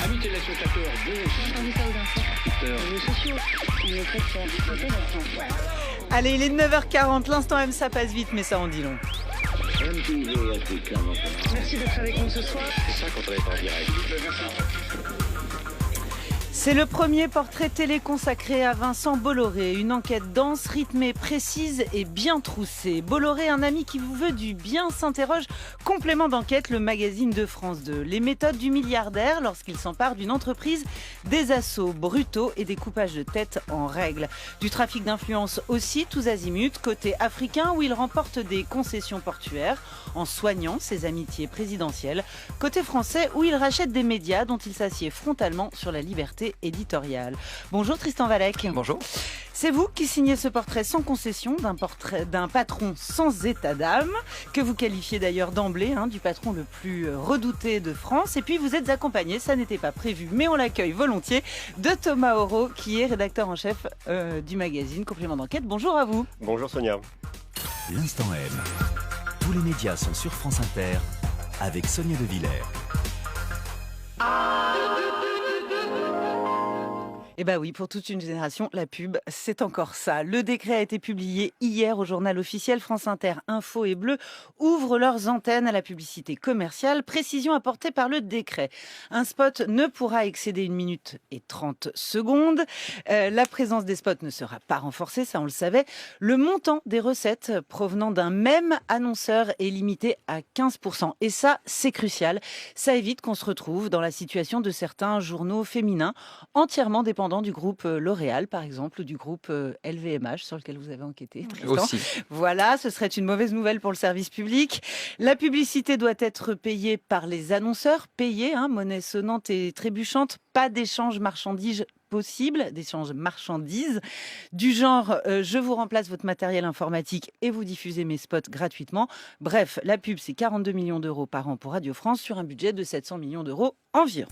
Amis téléspectateurs, J'ai entendu ça aux infos. Les réseaux sociaux, on est très fiers. C'est intéressant. Allez, il est 9h40, l'instant M, ça passe vite, mais ça en dit long. Merci d'être avec nous ce soir. c'est ça quand on est en direct. C'est le premier portrait télé consacré à Vincent Bolloré. Une enquête dense, rythmée, précise et bien troussée. Bolloré, un ami qui vous veut du bien, s'interroge. Complément d'enquête, le magazine de France 2. Les méthodes du milliardaire lorsqu'il s'empare d'une entreprise, des assauts brutaux et des coupages de tête en règle. Du trafic d'influence aussi, tous azimuts, côté africain où il remporte des concessions portuaires en soignant ses amitiés présidentielles. Côté français où il rachète des médias dont il s'assied frontalement sur la liberté éditoriale. Bonjour Tristan Valek. Bonjour. C'est vous qui signez ce portrait sans concession d'un patron sans état d'âme, que vous qualifiez d'ailleurs d'emblée du patron le plus redouté de France. Et puis vous êtes accompagné, ça n'était pas prévu, mais on l'accueille volontiers, de Thomas Auro, qui est rédacteur en chef du magazine Complément d'enquête. Bonjour à vous. Bonjour Sonia. L'Instant M. Tous les médias sont sur France Inter avec Sonia De Villers. Eh bien oui, pour toute une génération, la pub, c'est encore ça. Le décret a été publié hier au journal officiel. France Inter, Info et Bleu ouvrent leurs antennes à la publicité commerciale. Précision apportée par le décret. Un spot ne pourra excéder 1 minute et 30 secondes. La présence des spots ne sera pas renforcée, ça on le savait. Le montant des recettes provenant d'un même annonceur est limité à 15%. Et ça, c'est crucial. Ça évite qu'on se retrouve dans la situation de certains journaux féminins entièrement dépendants du groupe L'Oréal, par exemple, ou du groupe LVMH, sur lequel vous avez enquêté. Tristan. Aussi. Voilà, ce serait une mauvaise nouvelle pour le service public. La publicité doit être payée par les annonceurs, payée, monnaie sonnante et trébuchante, pas d'échange marchandises possible, d'échange marchandises, du genre je vous remplace votre matériel informatique et vous diffusez mes spots gratuitement. Bref, la pub, c'est 42 millions d'euros par an pour Radio France sur un budget de 700 millions d'euros environ.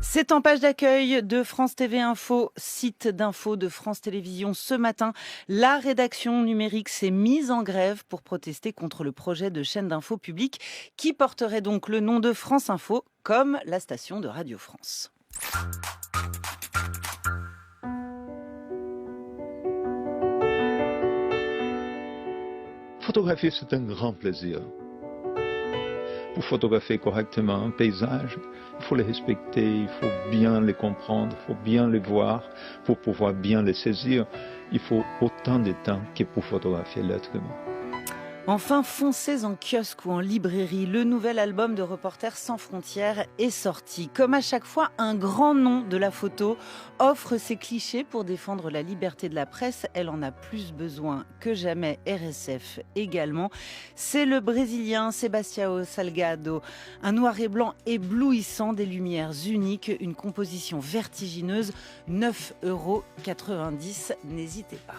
C'est en page d'accueil de France TV Info, site d'info de France Télévisions ce matin. La rédaction numérique s'est mise en grève pour protester contre le projet de chaîne d'info publique qui porterait donc le nom de France Info comme la station de Radio France. Photographier, c'est un grand plaisir. Pour photographier correctement un paysage, il faut les respecter, il faut bien les comprendre, il faut bien les voir, pour pouvoir bien les saisir. Il faut autant de temps que pour photographier l'être humain. Enfin, foncez en kiosque ou en librairie. Le nouvel album de Reporters sans frontières est sorti. Comme à chaque fois, un grand nom de la photo offre ses clichés pour défendre la liberté de la presse. Elle en a plus besoin que jamais, RSF également. C'est le Brésilien Sebastião Salgado. Un noir et blanc éblouissant, des lumières uniques, une composition vertigineuse, 9,90 €. N'hésitez pas.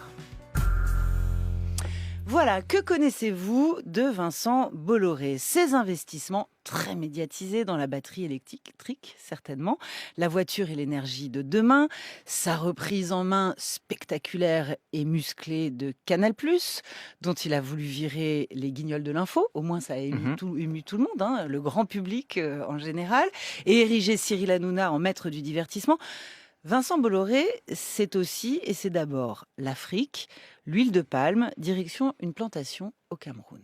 Voilà, que connaissez-vous de Vincent Bolloré ? Ses investissements très médiatisés dans la batterie électrique, certainement, la voiture et l'énergie de demain, sa reprise en main spectaculaire et musclée de Canal+, dont il a voulu virer les guignols de l'info, au moins ça a ému tout le monde, le grand public en général, et ériger Cyril Hanouna en maître du divertissement. Vincent Bolloré, c'est aussi et c'est d'abord l'Afrique, l'huile de palme, direction une plantation au Cameroun.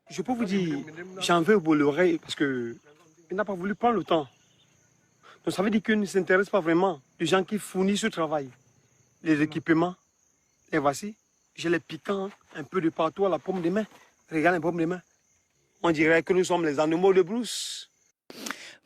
Je peux vous dire, j'en veux Bolloré parce qu'il n'a pas voulu prendre le temps. Donc ça veut dire qu'il ne s'intéresse pas vraiment aux gens qui fournissent ce travail. Les équipements, les voici. J'ai les piquants un peu de partout à la paume des mains. Regarde la paume des mains. On dirait que nous sommes les animaux de brousse.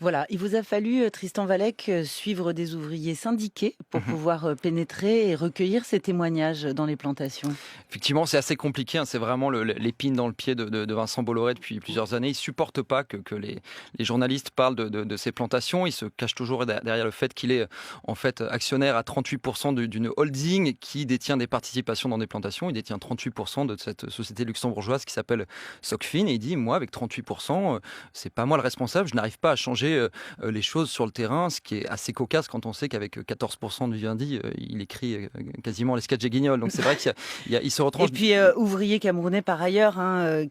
Voilà, il vous a fallu, Tristan Valek, suivre des ouvriers syndiqués pour pouvoir pénétrer et recueillir ces témoignages dans les plantations. Effectivement, c'est assez compliqué. C'est vraiment l'épine dans le pied de Vincent Bolloré depuis plusieurs années. Il ne supporte pas que les journalistes parlent de ces plantations. Il se cache toujours derrière le fait qu'il est en fait actionnaire à 38% d'une holding qui détient des participations dans des plantations. Il détient 38% de cette société luxembourgeoise qui s'appelle Socfin. Et il dit, moi, avec 38%, c'est pas moi le responsable. Je n'arrive pas à changer changer les choses sur le terrain, ce qui est assez cocasse quand on sait qu'avec 14% de Vivendi, il écrit quasiment les sketchs des Guignols. Donc c'est vrai qu'il se retranche. Et puis ouvrier camerounais par ailleurs,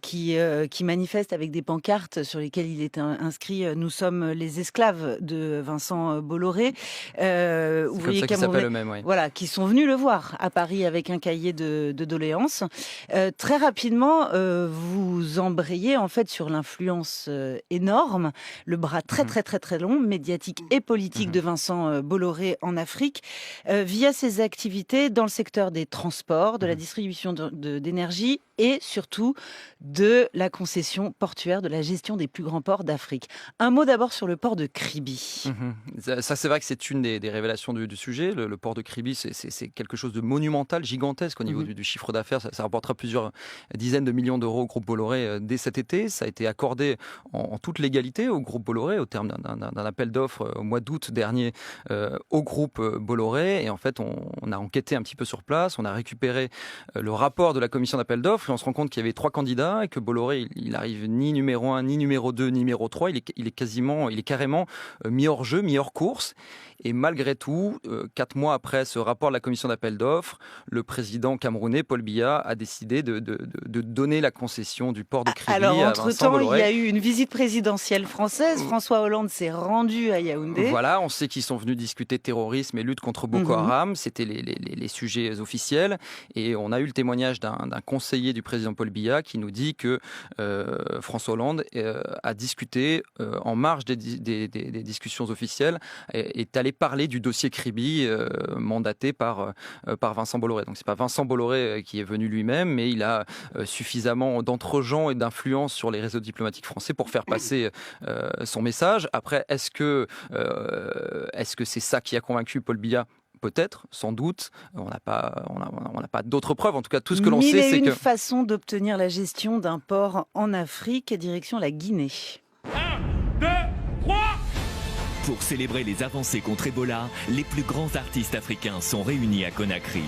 qui manifeste avec des pancartes sur lesquelles il est inscrit « Nous sommes les esclaves » de Vincent Bolloré. Ouvriers camerounais, eux-mêmes, oui. voilà, qui sont venus le voir à Paris avec un cahier de doléances. Très rapidement, vous embrayez en fait sur l'influence énorme, le bras très long, médiatique et politique de Vincent Bolloré en Afrique, via ses activités dans le secteur des transports, de la distribution d'énergie et surtout de la concession portuaire, de la gestion des plus grands ports d'Afrique. Un mot d'abord sur le port de Kribi. Ça, c'est vrai que c'est une des révélations du sujet. Le port de Kribi, c'est quelque chose de monumental, gigantesque au niveau du chiffre d'affaires. Ça rapportera plusieurs dizaines de millions d'euros au groupe Bolloré dès cet été. Ça a été accordé en toute légalité au groupe Bolloré au terme d'un appel d'offres au mois d'août dernier au groupe Bolloré. Et en fait, on a enquêté un petit peu sur place. On a récupéré le rapport de la commission d'appel d'offres et on se rend compte qu'il y avait 3 candidats et que Bolloré, il arrive ni numéro 1, ni numéro 2, ni numéro 3. Il est carrément mis hors jeu, mis hors course. Et malgré tout, 4 mois après ce rapport de la commission d'appel d'offres, le président camerounais, Paul Biya, a décidé de donner la concession du port de Kribi à Vincent Bolloré. Alors, entre-temps, il y a eu une visite présidentielle française. François Hollande s'est rendu à Yaoundé. Voilà, on sait qu'ils sont venus discuter terrorisme et lutte contre Boko Haram. C'était les sujets officiels. Et on a eu le témoignage d'un conseiller du président Paul Biya qui nous dit que François Hollande a discuté en marge des discussions officielles, est allé parler du dossier Kribi mandaté par Vincent Bolloré. Donc c'est pas Vincent Bolloré qui est venu lui-même, mais il a suffisamment d'entre-gens et d'influence sur les réseaux diplomatiques français pour faire passer son message. Après, est-ce que c'est ça qui a convaincu Paul Biya ? Peut-être, sans doute. On n'a pas d'autres preuves. En tout cas, tout ce que l'on sait, c'est que... une façon d'obtenir la gestion d'un port en Afrique, direction la Guinée. 1, 2, 3. Pour célébrer les avancées contre Ebola, les plus grands artistes africains sont réunis à Conakry.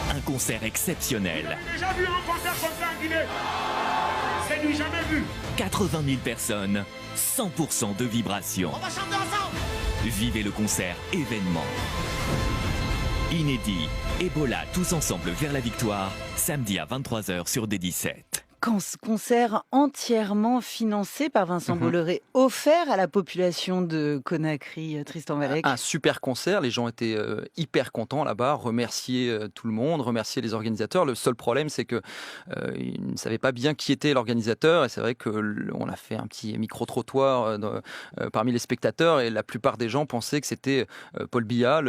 Un concert exceptionnel. J'ai déjà vu un concert comme ça en Guinée. C'est du jamais vu. 80 000 personnes, 100% de vibrations. On va chanter ensemble. Vivez le concert événement. Inédit, Ebola tous ensemble vers la victoire, samedi à 23h sur D17. Concert entièrement financé par Vincent Bolloré, offert à la population de Conakry, Tristan Valek. Un super concert, les gens étaient hyper contents là-bas, remercier tout le monde, remercier les organisateurs. Le seul problème, c'est qu'ils ne savaient pas bien qui était l'organisateur, et c'est vrai qu'on a fait un petit micro-trottoir parmi les spectateurs, et la plupart des gens pensaient que c'était Paul Biya,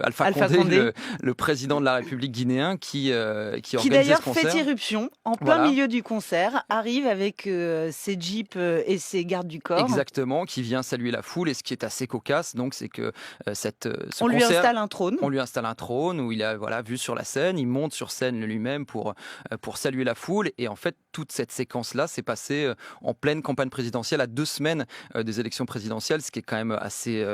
Alpha Condé, le président de la République guinéen qui organisait ce concert. Qui d'ailleurs fait irruption en plein milieu du concert, arrive avec ses jeeps et ses gardes du corps. Exactement, qui vient saluer la foule. Et ce qui est assez cocasse, donc, c'est que on lui installe un trône. On lui installe un trône où il a vu sur la scène. Il monte sur scène lui-même pour saluer la foule. Et en fait, toute cette séquence-là s'est passée en pleine campagne présidentielle, à 2 semaines des élections présidentielles, ce qui est quand même assez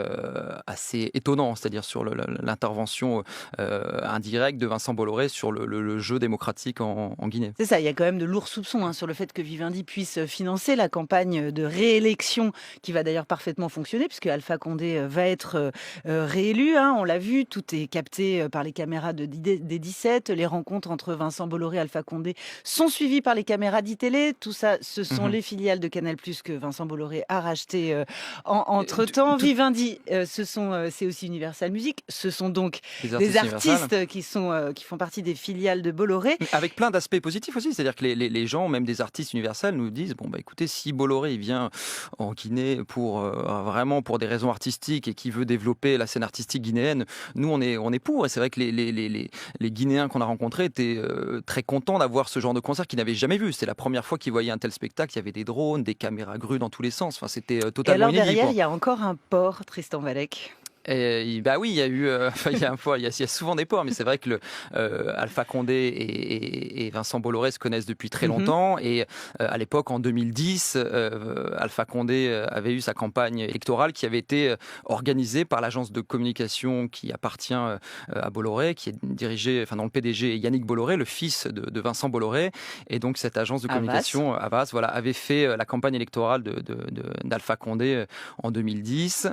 étonnant, c'est-à-dire sur l'intervention indirecte de Vincent Bolloré sur le jeu démocratique en Guinée. C'est ça, il y a quand même de lourds soupçons sur le fait que Vivendi puisse financer la campagne de réélection, qui va d'ailleurs parfaitement fonctionner, puisque Alpha Condé va être réélu. On l'a vu, tout est capté par les caméras des 17. Les rencontres entre Vincent Bolloré et Alpha Condé sont suivies par les caméras d'ITélé. Tout ça, ce sont les filiales de Canal+, que Vincent Bolloré a racheté entre-temps. Vivendi, c'est aussi Universal Music. Ce sont donc des artistes qui font partie des filiales de Bolloré. Avec plein d'aspects positifs aussi, c'est-à-dire que les gens, même des artistes Universal, nous disent écoutez, si Bolloré il vient en Guinée vraiment pour des raisons artistiques et qui veut développer la scène artistique guinéenne, nous on est pour. Et c'est vrai que les Guinéens qu'on a rencontrés étaient très contents d'avoir ce genre de concert qu'ils n'avaient jamais vu. C'était la première fois qu'ils voyaient un tel spectacle. Il y avait des drones, des caméras grues dans tous les sens. Enfin, c'était totalement inédit. Et alors derrière, il y a encore un port, Tristan Valek. Bah oui, il y a eu, il y a souvent des ports, mais c'est vrai que Alpha Condé et Vincent Bolloré se connaissent depuis très longtemps. Et à l'époque, en 2010, Alpha Condé avait eu sa campagne électorale qui avait été organisée par l'agence de communication qui appartient à Bolloré, qui est dirigée, dont le PDG est Yannick Bolloré, le fils de Vincent Bolloré. Et donc cette agence de communication, Havas, avait fait la campagne électorale d'Alpha Condé en 2010.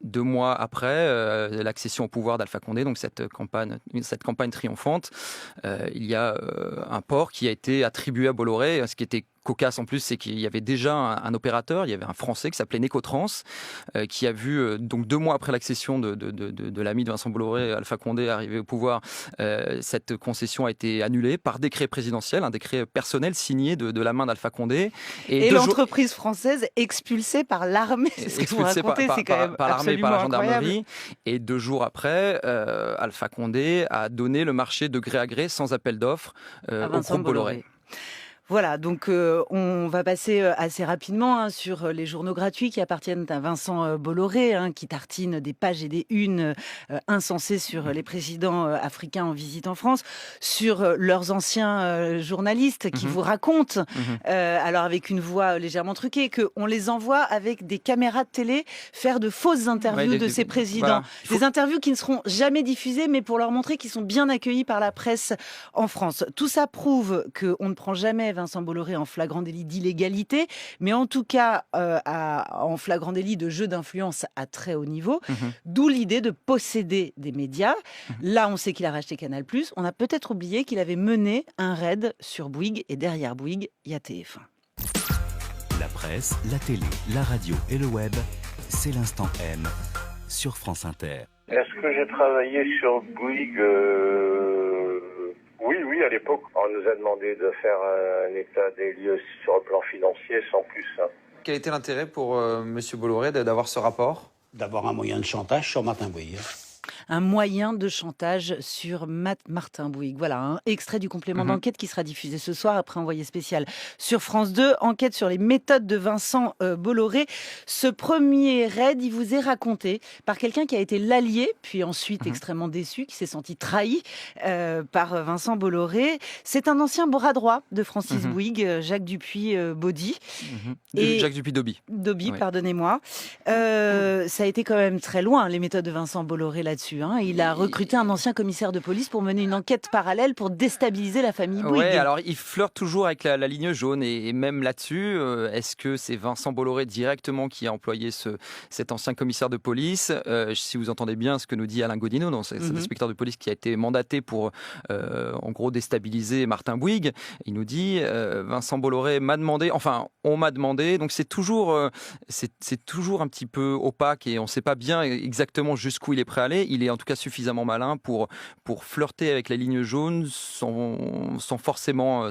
2 mois après l'accession au pouvoir d'Alpha Condé, donc cette campagne triomphante, il y a un port qui a été attribué à Bolloré, ce qui était cocasse en plus, c'est qu'il y avait déjà un opérateur, il y avait un Français qui s'appelait Necotrans, qui a vu, donc 2 mois après l'accession de l'ami de Vincent Bolloré, Alpha Condé, arrivé au pouvoir, cette concession a été annulée par décret présidentiel, un décret personnel signé de la main d'Alpha Condé. Et l'entreprise française expulsée par l'armée, c'est ce que vous racontez, c'est quand même par l'armée, par la gendarmerie. Incroyable. Et 2 jours après, Alpha Condé a donné le marché de gré à gré, sans appel d'offres, au groupe Bolloré. Voilà, donc on va passer assez rapidement sur les journaux gratuits qui appartiennent à Vincent Bolloré, qui tartine des pages et des unes insensées sur les présidents africains en visite en France, sur leurs anciens journalistes qui vous racontent, alors avec une voix légèrement truquée, qu'on les envoie avec des caméras de télé faire de fausses interviews de ces présidents. Voilà. Des interviews qui ne seront jamais diffusées, mais pour leur montrer qu'ils sont bien accueillis par la presse en France. Tout ça prouve qu'on ne prend jamais Vincent Bolloré en flagrant délit d'illégalité, mais en tout cas en flagrant délit de jeu d'influence à très haut niveau, d'où l'idée de posséder des médias. Là, on sait qu'il a racheté Canal+. On a peut-être oublié qu'il avait mené un raid sur Bouygues, et derrière Bouygues, il y a TF1. La presse, la télé, la radio et le web, c'est l'instant M sur France Inter. Est-ce que j'ai travaillé sur Bouygues Oui, à l'époque, on nous a demandé de faire un état des lieux sur le plan financier, sans plus. Quel était l'intérêt pour M. Bolloré d'avoir ce rapport ? D'avoir un moyen de chantage sur Martin Bouygues. Un moyen de chantage sur Martin Bouygues. Voilà, un extrait du complément d'enquête qui sera diffusé ce soir après Envoyé spécial sur France 2. Enquête sur les méthodes de Vincent Bolloré. Ce premier raid, il vous est raconté par quelqu'un qui a été l'allié, puis ensuite extrêmement déçu, qui s'est senti trahi par Vincent Bolloré. C'est un ancien bras droit de Francis Bouygues, Jacques Dupuy-Body. Jacques Dupuy-Doby. Doby, pardonnez-moi. Ça a été quand même très loin, les méthodes de Vincent Bolloré là-dessus. Il a recruté un ancien commissaire de police pour mener une enquête parallèle pour déstabiliser la famille Bouygues. Oui, alors il flirte toujours avec la ligne jaune et même là-dessus, est-ce que c'est Vincent Bolloré directement qui a employé cet ancien commissaire de police ? Si vous entendez bien ce que nous dit Alain Godino, cet inspecteur de police qui a été mandaté pour en gros déstabiliser Martin Bouygues, il nous dit Vincent Bolloré m'a demandé, enfin on m'a demandé, donc c'est toujours un petit peu opaque et on ne sait pas bien exactement jusqu'où il est prêt à aller. Il est en tout cas suffisamment malin pour flirter avec la ligne jaune sans forcément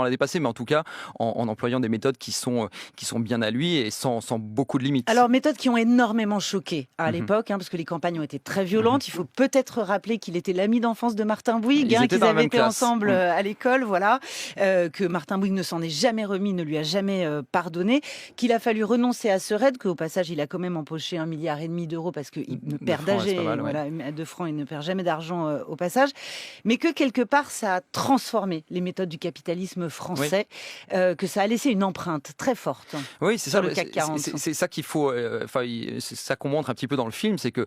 la dépasser, mais en tout cas en employant des méthodes qui sont bien à lui et sans beaucoup de limites. Alors méthodes qui ont énormément choqué à l'époque, parce que les campagnes ont été très violentes. Il faut peut-être rappeler qu'il était l'ami d'enfance de Martin Bouygues, qu'ils avaient été ensemble à l'école, voilà, que Martin Bouygues ne s'en est jamais remis, ne lui a jamais pardonné, qu'il a fallu renoncer à ce raid, qu'au passage il a quand même empoché 1,5 milliard d'euros parce qu'il ne perd de francs, il ne perd jamais d'argent au passage, mais que quelque part ça a transformé les méthodes du capitalisme français, que ça a laissé une empreinte très forte. Oui, c'est ça. Le CAC 40. C'est ça qu'il faut. C'est ça qu'on montre un petit peu dans le film, c'est que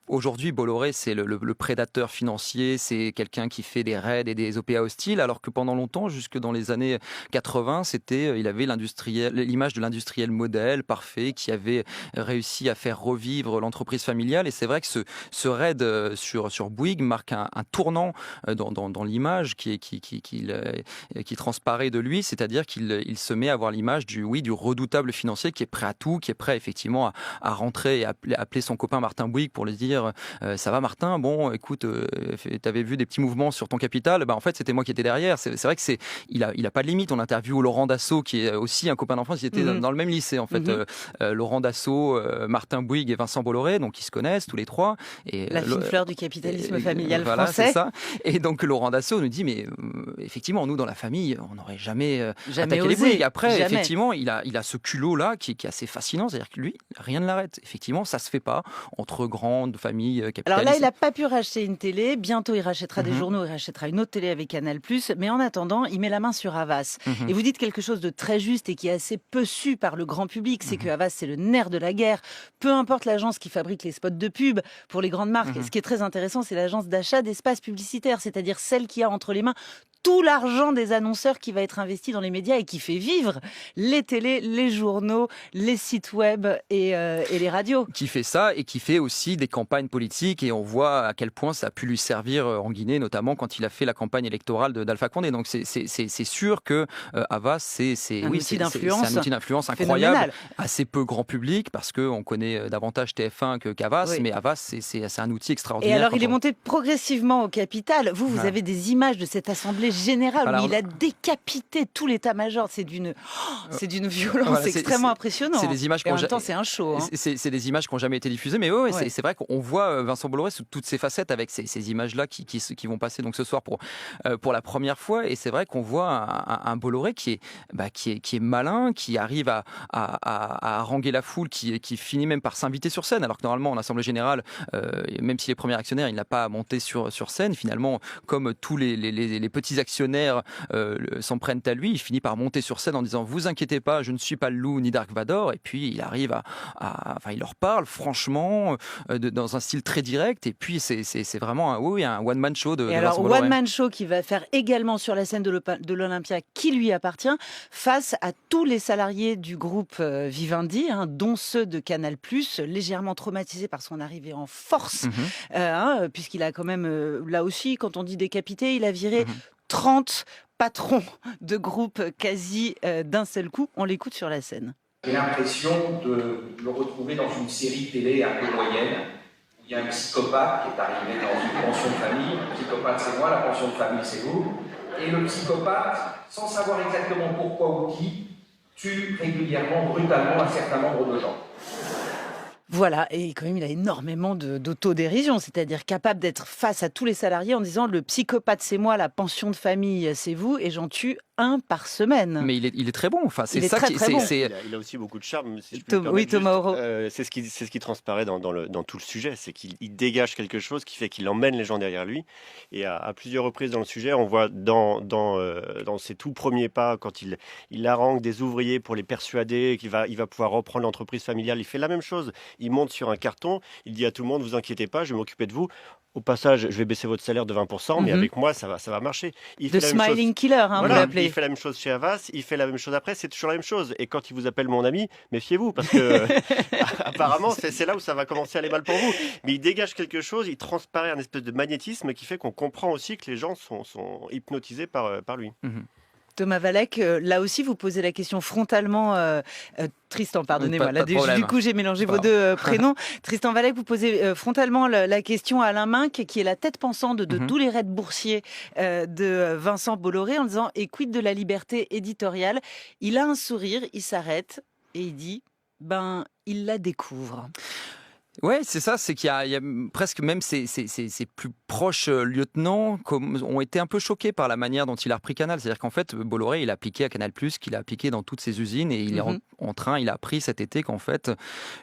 aujourd'hui Bolloré c'est le prédateur financier, c'est quelqu'un qui fait des raids et des OPA hostiles, alors que pendant longtemps, jusque dans les années 80, il avait l'image de l'industriel modèle parfait qui avait réussi à faire revivre l'entreprise familiale. Et c'est vrai que ce raid sur Bouygues marque un tournant dans l'image qui transparaît de lui, c'est-à-dire qu'il se met à avoir l'image du redoutable financier qui est prêt à tout, qui est prêt effectivement à rentrer et appeler son copain Martin Bouygues pour lui dire ça va Martin, bon écoute, t'avais vu des petits mouvements sur ton capital, en fait c'était moi qui étais derrière. C'est vrai que il a pas de limite. On interviewe Laurent Dassault qui est aussi un copain d'enfance, ils étaient dans le même lycée en fait. Laurent Dassault, Martin Bouygues et Vincent Bolloré, donc ils se connaissent tous les trois. Et la fine fleur du capitalisme familial voilà, français. C'est ça. Et donc Laurent Dassault nous dit, mais effectivement, nous dans la famille, on n'aurait jamais attaqué osé. les Bouygues. Et après, Jamais. effectivement, il a ce culot-là qui est assez fascinant. C'est-à-dire que lui, rien ne l'arrête. Effectivement, ça se fait pas entre grandes familles capitalistes. Alors là, il n'a pas pu racheter une télé. Bientôt, il rachètera des journaux, il rachètera une autre télé avec Canal+. Mais en attendant, il met la main sur Havas. Et vous dites quelque chose de très juste et qui est assez peu su par le grand public, c'est que Havas, c'est le nerf de la guerre. Peu importe l'agence qui fabrique les spots de pub pour les grandes marques. Et ce qui est très intéressant, c'est l'agence d'achat d'espaces publicitaires, c'est-à-dire celle qui a entre les mains tout l'argent des annonceurs qui va être investi dans les médias et qui fait vivre les télés, les journaux, les sites web et les radios. Qui fait ça et qui fait aussi des campagnes politiques, et on voit à quel point ça a pu lui servir en Guinée, notamment quand il a fait la campagne électorale d'Alpha Condé. Donc c'est sûr que Havas, c'est un outil d'influence incroyable, assez peu grand public parce qu'on connaît davantage TF1 qu'Havas, mais Havas c'est un outil extraordinaire. Et alors il est monté progressivement au capital. Vous avez des images de cette assemblée général où il a décapité tout l'état-major. C'est d'une violence extrêmement impressionnante. C'est des images en même temps, c'est un show. Hein. C'est des images qui n'ont jamais été diffusées, mais c'est vrai qu'on voit Vincent Bolloré sous toutes ses facettes avec ces images-là qui vont passer donc ce soir pour la première fois. Et c'est vrai qu'on voit un Bolloré qui est malin, qui arrive à haranguer la foule, qui finit même par s'inviter sur scène, alors que normalement en assemblée générale, même s'il est premier actionnaire, il n'a pas à monter sur scène. Finalement, comme tous les petits actionnaires s'en prennent à lui, il finit par monter sur scène en disant « Vous inquiétez pas, je ne suis pas le loup ni Dark Vador », et puis il arrive il leur parle franchement, dans un style très direct, et puis c'est vraiment un one-man show de alors, one-man show qui va faire également sur la scène de l'Olympia qui lui appartient, face à tous les salariés du groupe Vivendi, dont ceux de Canal+, légèrement traumatisés par son arrivée en force, puisqu'il a quand même, là aussi, quand on dit décapité, il a viré 30 patrons de groupe quasi d'un seul coup. On l'écoute sur la scène. J'ai l'impression de me retrouver dans une série télé un peu moyenne. Il y a un psychopathe qui est arrivé dans une pension de famille. Le psychopathe, c'est moi, la pension de famille, c'est vous. Et le psychopathe, sans savoir exactement pourquoi ou qui, tue régulièrement, brutalement un certain nombre de gens. Voilà, et quand même, il a énormément d'autodérision, c'est-à-dire capable d'être face à tous les salariés en disant « Le psychopathe, c'est moi, la pension de famille, c'est vous, et j'en tue un par semaine. » Mais il est très bon. Enfin, c'est ça très bon. Il a aussi beaucoup de charme. Si je peux Thomas Auro. C'est ce qui transparaît dans tout le sujet, c'est qu'il dégage quelque chose qui fait qu'il emmène les gens derrière lui. Et à plusieurs reprises dans le sujet, on voit dans ses tout premiers pas, quand il harangue des ouvriers pour les persuader qu'il va pouvoir reprendre l'entreprise familiale, il fait la même chose. Il monte sur un carton, il dit à tout le monde, vous inquiétez pas, je vais m'occuper de vous. Au passage, je vais baisser votre salaire de 20%, mais avec moi, ça va marcher. The Smiling Killer, vous l'appelez. Il fait la même chose chez Havas, il fait la même chose après, c'est toujours la même chose. Et quand il vous appelle mon ami, méfiez-vous, parce que apparemment, c'est là où ça va commencer à aller mal pour vous. Mais il dégage quelque chose, il transparaît un espèce de magnétisme qui fait qu'on comprend aussi que les gens sont hypnotisés par lui. Thomas Valek, là aussi, vous posez la question frontalement. Tristan, pardonnez-moi. Du coup, j'ai mélangé vos deux prénoms. Tristan Valek, vous posez frontalement la question à Alain Minck, qui est la tête pensante de tous les raids boursiers de Vincent Bolloré, en disant « Et quid de la liberté éditoriale ?» Il a un sourire, il s'arrête et il dit « il la découvre ». Ouais, c'est ça, c'est qu'il y a presque même ses plus proches lieutenants ont été un peu choqués par la manière dont il a repris Canal. C'est-à-dire qu'en fait, Bolloré, il a appliqué à Canal+, qu'il a appliqué dans toutes ses usines, et il est il a appris cet été qu'en fait,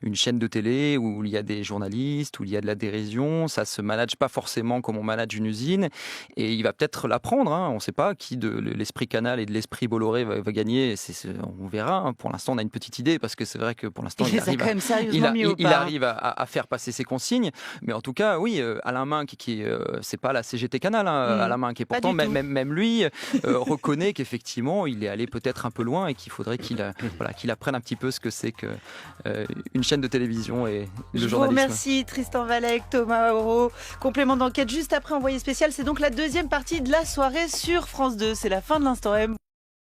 une chaîne de télé où il y a des journalistes, où il y a de la dérision, ça se manage pas forcément comme on manage une usine, et il va peut-être l'apprendre, on ne sait pas qui de l'esprit Canal et de l'esprit Bolloré va gagner, on verra. Pour l'instant, on a une petite idée, parce que c'est vrai que pour l'instant, il arrive à faire passer ses consignes, mais en tout cas, oui, Alain Minck, c'est pas la CGT Canal, Alain Minck, et pourtant même lui reconnaît qu'effectivement, il est allé peut-être un peu loin et qu'il faudrait qu'il apprenne un petit peu ce que c'est qu'une chaîne de télévision et le journalisme. Je vous remercie Tristan Valek, Thomas Auro. Complément d'enquête juste après Envoyé spécial. C'est donc la deuxième partie de la soirée sur France 2. C'est la fin de l'Instant M.